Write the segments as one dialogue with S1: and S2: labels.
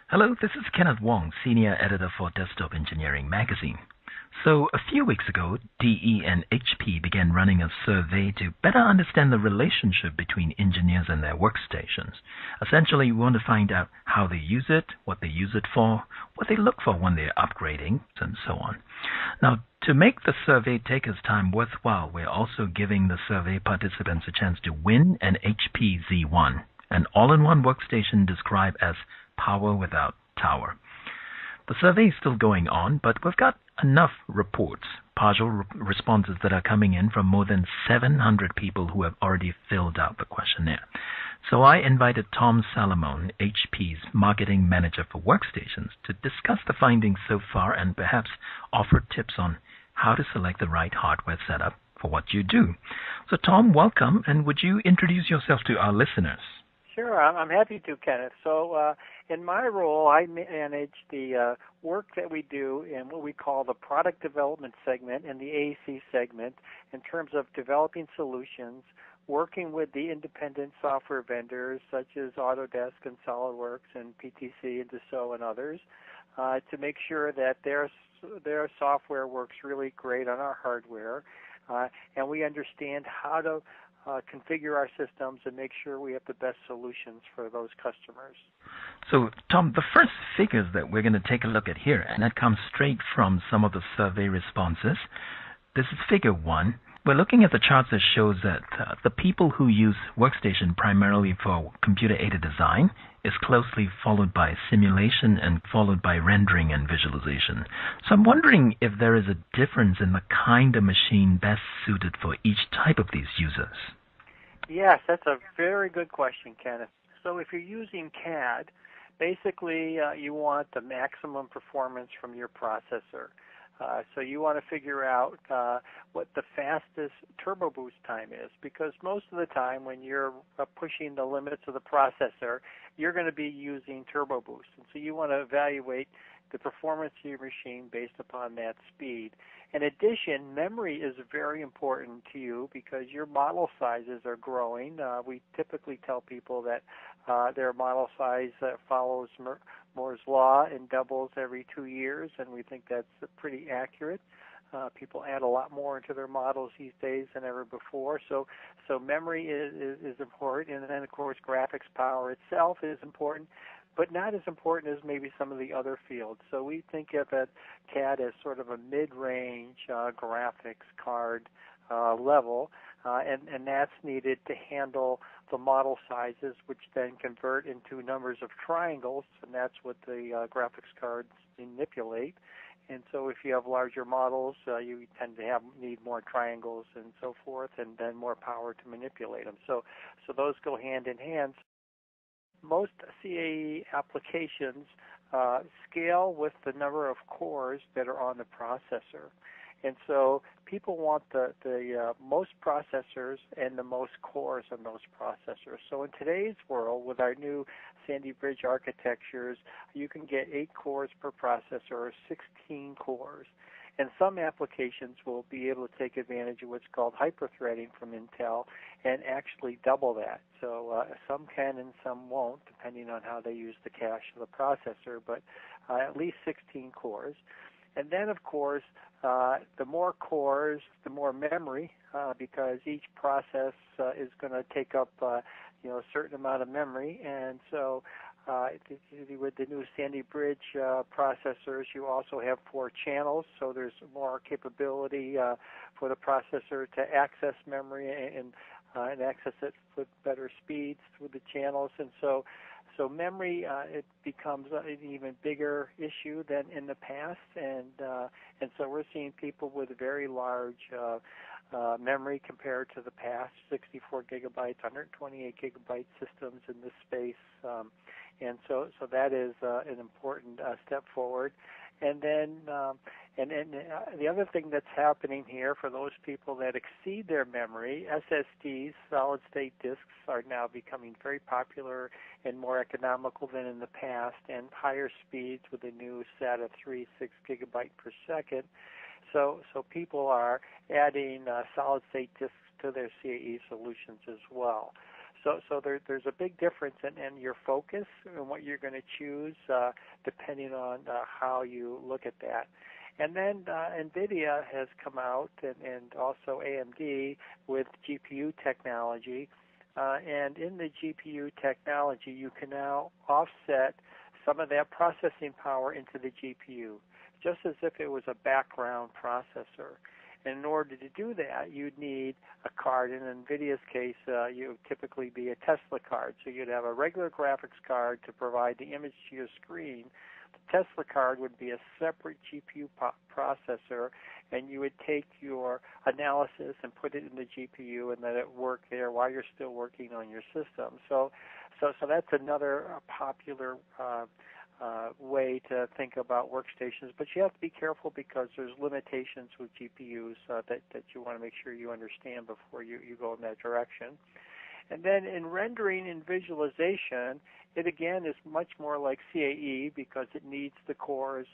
S1: Hello, this is Kenneth Wong, Senior Editor for Desktop Engineering Magazine. So, a few weeks ago, DE and HP began running a survey to better understand the relationship between engineers and their workstations. Essentially, we want to find out how they use it, what they use it for, what they look for when they're upgrading, and so on. Now, to make the survey takers' time worthwhile, we're also giving the survey participants a chance to win an HP Z1, an all-in-one workstation described as power without tower. The survey is still going on, but we've got enough reports, partial responses that are coming in from more than 700 people who have already filled out the questionnaire. So I invited Tom Salomone, HP's marketing manager for workstations, to discuss the findings so far and perhaps offer tips on how to select the right hardware setup for what you do. So Tom, welcome, and would you introduce yourself to our listeners?
S2: Sure, I'm happy to, Kenneth. So in my role, I manage the work that we do in what we call the product development segment and the AEC segment in terms of developing solutions, working with the independent software vendors such as Autodesk and SolidWorks and PTC and Dassault and others to make sure that their software works really great on our hardware, and we understand how to configure our systems and make sure we have the best solutions for those customers.
S1: So, Tom, the first figures that we're going to take a look at here, and that comes straight from some of the survey responses. This is figure 1. We're looking at the charts that shows that the people who use Workstation primarily for computer-aided design is closely followed by simulation and followed by rendering and visualization. So I'm wondering if there is a difference in the kind of machine best suited for each type of these users.
S2: Yes, that's a very good question, Kenneth. So if you're using CAD, basically you want the maximum performance from your processor. So you want to figure out what the fastest turbo boost time is, because most of the time when you're pushing the limits of the processor, you're going to be using turbo boost. And so you want to evaluate the performance of your machine based upon that speed. In addition, memory is very important to you because your model sizes are growing. We typically tell people that their model size follows Moore's law and doubles every 2 years, and we think that's pretty accurate. People add a lot more into their models these days than ever before. So memory is important, and then, of course, graphics power itself is important, but not as important as maybe some of the other fields. So we think of CAD as sort of a mid-range graphics card level, and that's needed to handle the model sizes, which then convert into numbers of triangles, and that's what the graphics cards manipulate. And so if you have larger models, you tend to need more triangles and so forth, and then more power to manipulate them. So those go hand in hand. Most CAE applications scale with the number of cores that are on the processor. And so people want the most processors and the most cores on those processors. So in today's world, with our new Sandy Bridge architectures, you can get 8 cores per processor or 16 cores. And some applications will be able to take advantage of what's called hyper-threading from Intel and actually double that. So some can and some won't, depending on how they use the cache of the processor, but at least 16 cores. And then, of course, the more cores, the more memory, because each process is going to take up a certain amount of memory. And so with the new Sandy Bridge processors, you also have 4 channels, so there's more capability for the processor to access memory and access it with better speeds through the channels. And so memory it becomes an even bigger issue than in the past, and so we're seeing people with very large memory compared to the past, 64 gigabytes, 128 gigabyte systems in this space, and so that is an important step forward. And then the other thing that's happening here for those people that exceed their memory, SSDs, solid-state disks, are now becoming very popular and more economical than in the past, and higher speeds with the new SATA 3, 6 gigabyte per second. So people are adding solid-state disks to their CAE solutions as well. There's a big difference in your focus and what you're going to choose depending on how you look at that. And then NVIDIA has come out, and also AMD, with GPU technology. And in the GPU technology, you can now offset some of that processing power into the GPU, just as if it was a background processor. And in order to do that, you'd need a card. In NVIDIA's case, you would typically be a Tesla card. So you'd have a regular graphics card to provide the image to your screen. The Tesla card would be a separate GPU processor, and you would take your analysis and put it in the GPU and let it work there while you're still working on your system. So that's another popular way to think about workstations, but you have to be careful because there's limitations with GPUs that you want to make sure you understand before you go in that direction. And then in rendering and visualization, it again is much more like CAE because it needs the cores.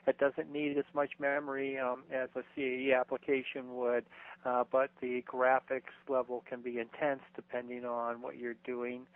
S2: It doesn't need as much memory as a CAE application would, but the graphics level can be intense depending on what you're doing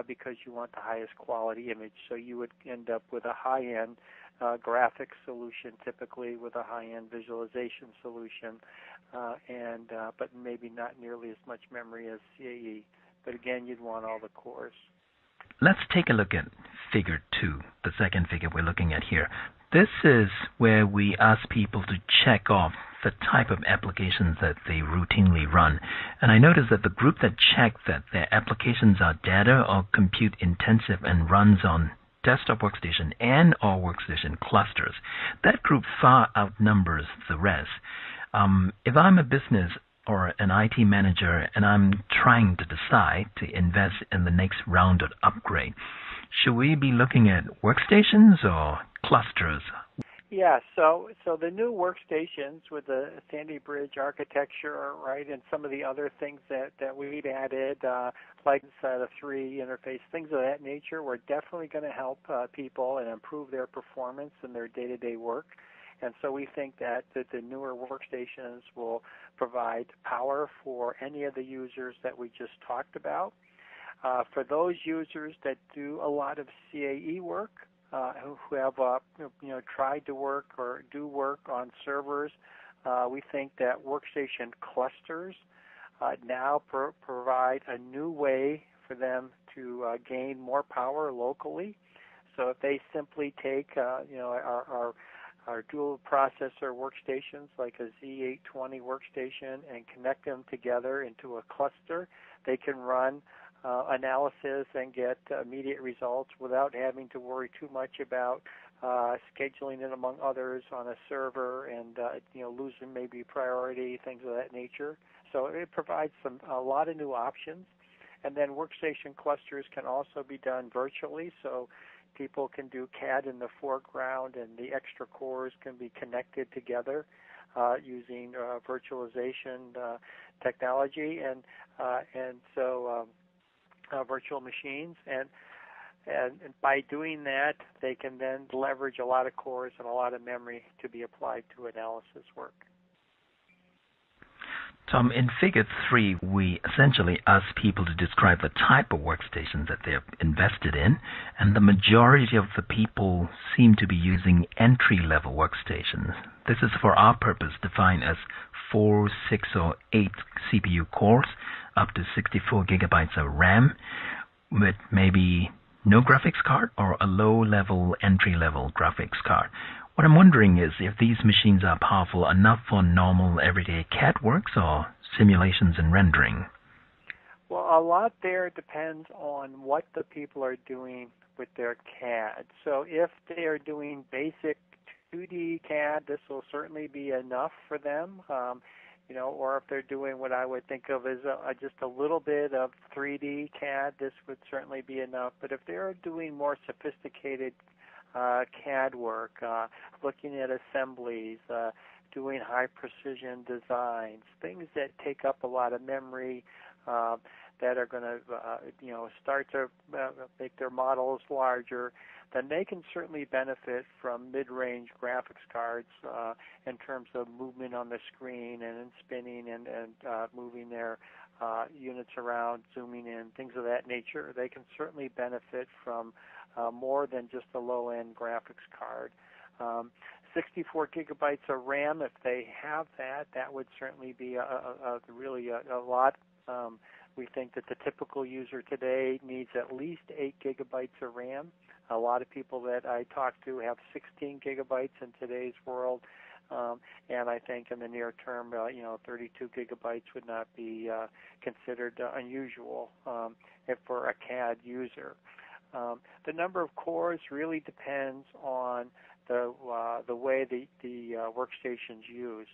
S2: because you want the highest quality image. So you would end up with a high-end graphics solution, typically with a high-end visualization solution, but maybe not nearly as much memory as CAE. But again, you'd want all the cores.
S1: Let's take a look at Figure 2, the second figure we're looking at here. This is where we ask people to check off the type of applications that they routinely run. And I noticed that the group that checked that their applications are data or compute intensive and runs on desktop workstation and or workstation clusters, that group far outnumbers the rest. If I'm a business or an IT manager and I'm trying to decide to invest in the next round of upgrade, should we be looking at workstations or clusters?
S2: Yeah, so the new workstations with the Sandy Bridge architecture, right, and some of the other things that we've added, like the 3 interface, things of that nature, we're definitely going to help people and improve their performance in their day-to-day work. And so we think that the newer workstations will provide power for any of the users that we just talked about. For those users that do a lot of CAE work, who have tried to work or do work on servers, we think that workstation clusters now provide a new way for them to gain more power locally. So if they simply take our dual processor workstations like a Z820 workstation and connect them together into a cluster, they can run analysis and get immediate results without having to worry too much about scheduling it among others on a server and losing maybe priority, things of that nature. So it provides a lot of new options. And then workstation clusters can also be done virtually, so people can do CAD in the foreground and the extra cores can be connected together using virtualization technology and so virtual machines. And by doing that, they can then leverage a lot of cores and a lot of memory to be applied to analysis work.
S1: Tom, in Figure 3, we essentially ask people to describe the type of workstation that they're invested in, and the majority of the people seem to be using entry-level workstations. This is for our purpose defined as 4, 6, or 8 CPU cores, up to 64 gigabytes of RAM, with maybe no graphics card or a low-level entry-level graphics card. What I'm wondering is if these machines are powerful enough for normal everyday CAD works or simulations and rendering.
S2: Well, a lot there depends on what the people are doing with their CAD. So if they are doing basic 2D CAD, this will certainly be enough for them. Or if they're doing what I would think of as just a little bit of 3D CAD, this would certainly be enough. But if they're doing more sophisticated CAD work, looking at assemblies, doing high precision designs, things that take up a lot of memory, that are going to start to make their models larger, then they can certainly benefit from mid-range graphics cards in terms of movement on the screen and in spinning and moving their units around, zooming in, things of that nature, they can certainly benefit from more than just a low-end graphics card. 64 gigabytes of RAM, if they have that, that would certainly be really a lot. We think that the typical user today needs at least 8 gigabytes of RAM. A lot of people that I talk to have 16 gigabytes in today's world, and I think in the near term, 32 gigabytes would not be considered unusual for a CAD user. The number of cores really depends on the way the workstation's used.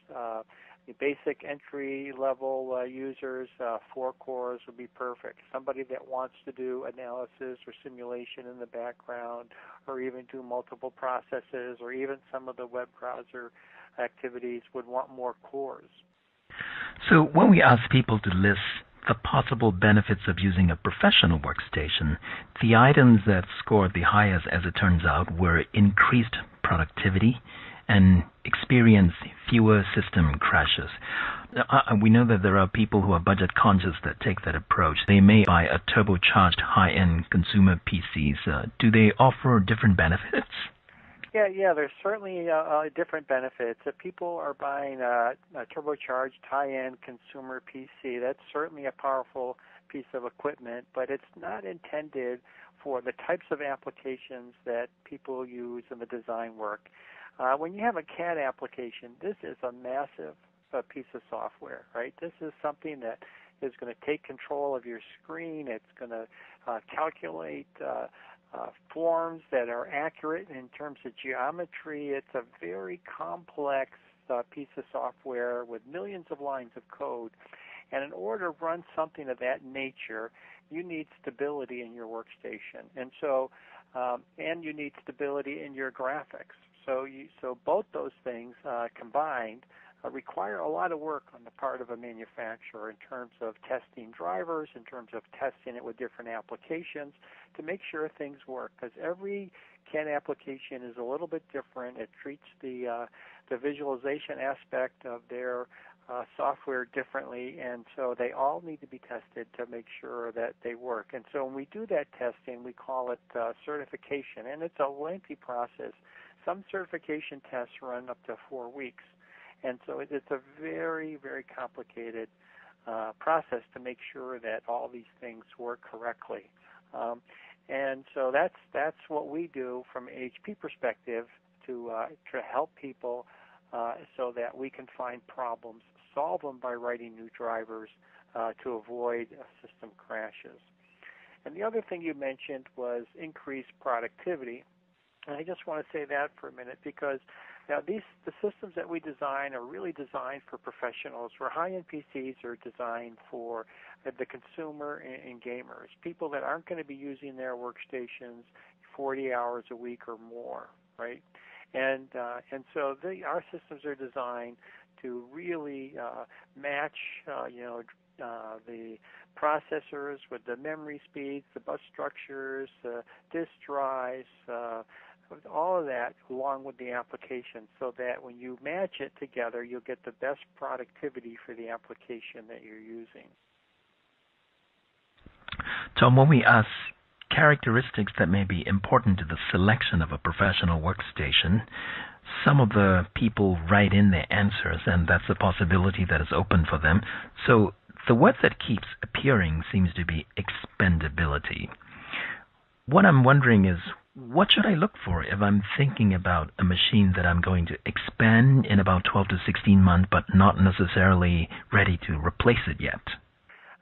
S2: The basic entry-level users, 4 cores would be perfect. Somebody that wants to do analysis or simulation in the background, or even do multiple processes, or even some of the web browser activities would want more cores.
S1: So when we ask people to list the possible benefits of using a professional workstation, the items that scored the highest, as it turns out, were increased productivity and experience fewer system crashes. We know that there are people who are budget conscious that take that approach. They may buy a turbocharged high-end consumer PCs. Do they offer different benefits?
S2: Yeah, there's certainly different benefits. If people are buying a turbocharged high-end consumer PC, that's certainly a powerful piece of equipment, but it's not intended for the types of applications that people use in the design work. When you have a CAD application, this is a massive piece of software, right? This is something that is going to take control of your screen. It's going to calculate forms that are accurate in terms of geometry. It's a very complex piece of software with millions of lines of code. And in order to run something of that nature, you need stability in your workstation. And so, and you need stability in your graphics. So both those things combined require a lot of work on the part of a manufacturer in terms of testing drivers, in terms of testing it with different applications to make sure things work. Because every CAD application is a little bit different. It treats the visualization aspect of their software differently, and so they all need to be tested to make sure that they work. And so when we do that testing, we call it certification, and it's a lengthy process. Some certification tests run up to 4 weeks. And so it's a very, very complicated process to make sure that all these things work correctly. And so that's what we do from an HP perspective to help people so that we can find problems, solve them by writing new drivers to avoid system crashes. And the other thing you mentioned was increased productivity. And I just want to say that for a minute because now the systems that we design are really designed for professionals, where high-end PCs are designed for the consumer and gamers, people that aren't going to be using their workstations 40 hours a week or more, right? And so our systems are designed to really match, the processors with the memory speeds, the bus structures, disk drives, all of that along with the application, so that when you match it together, you'll get the best productivity for the application that you're using.
S1: Tom, when we ask characteristics that may be important to the selection of a professional workstation, some of the people write in their answers, and that's a possibility that is open for them. So the word that keeps appearing seems to be expendability. What I'm wondering is, what should I look for if I'm thinking about a machine that I'm going to expand in about 12 to 16 months, but not necessarily ready to replace it yet?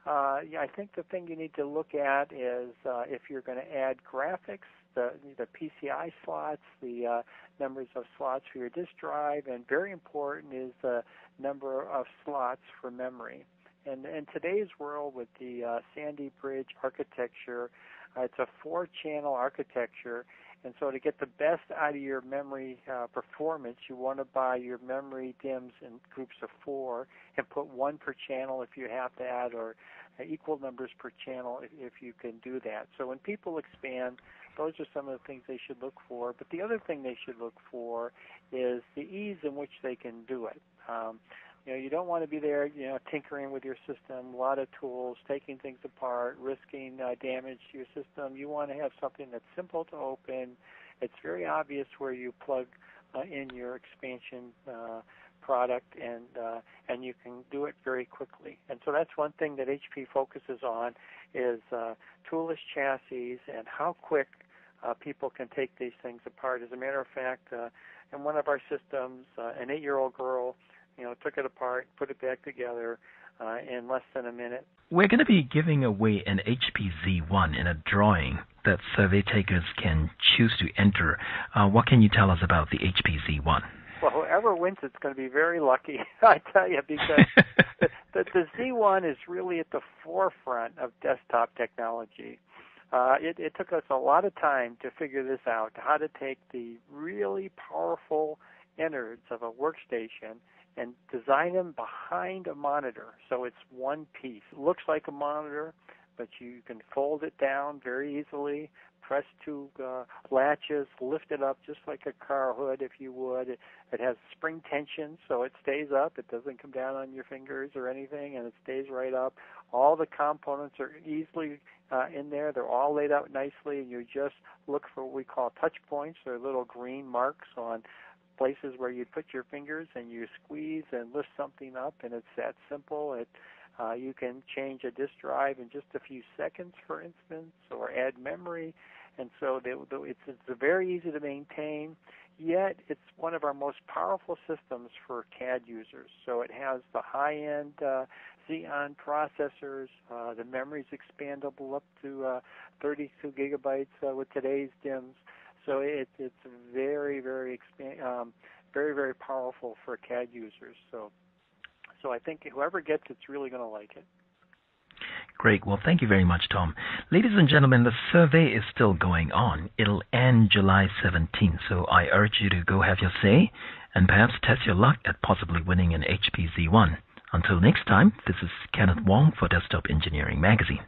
S2: I think the thing you need to look at is if you're going to add graphics, the PCI slots, the numbers of slots for your disk drive, and very important is the number of slots for memory. And in today's world with the Sandy Bridge architecture, it's a 4-channel architecture, and so to get the best out of your memory performance, you want to buy your memory DIMMs in groups of 4 and put 1 per channel if you have that, or equal numbers per channel if you can do that. So when people expand, those are some of the things they should look for. But the other thing they should look for is the ease in which they can do it. You don't want to be there, tinkering with your system, a lot of tools, taking things apart, risking damage to your system. You want to have something that's simple to open. It's very obvious where you plug in your expansion product, and you can do it very quickly. And so that's one thing that HP focuses on is toolless chassis and how quick people can take these things apart. As a matter of fact, in one of our systems, an 8-year-old girl took it apart, put it back together in less than a minute.
S1: We're going to be giving away an HP Z1 in a drawing that survey takers can choose to enter. What can you tell us about the HP Z1?
S2: Well, whoever wins it's going to be very lucky, I tell you, because the Z1 is really at the forefront of desktop technology. It took us a lot of time to figure this out, how to take the really powerful innards of a workstation and design them behind a monitor. So it's one piece. It looks like a monitor, but you can fold it down very easily, press two latches, lift it up just like a car hood if you would. It has spring tension, so it stays up. It doesn't come down on your fingers or anything, and it stays right up. All the components are easily in there. They're all laid out nicely, and you just look for what we call touch points, or little green marks on places where you put your fingers and you squeeze and lift something up, and it's that simple. You can change a disk drive in just a few seconds, for instance, or add memory, and so it's very easy to maintain, yet it's one of our most powerful systems for CAD users. So it has the high-end Xeon processors. The memory is expandable up to 32 gigabytes with today's DIMMs. So it's very, very, very powerful for CAD users. So I think whoever gets it's really going to like it.
S1: Great. Well, thank you very much, Tom. Ladies and gentlemen, the survey is still going on. It'll end July 17th, so I urge you to go have your say and perhaps test your luck at possibly winning an HP Z1. Until next time, this is Kenneth Wong for Desktop Engineering Magazine.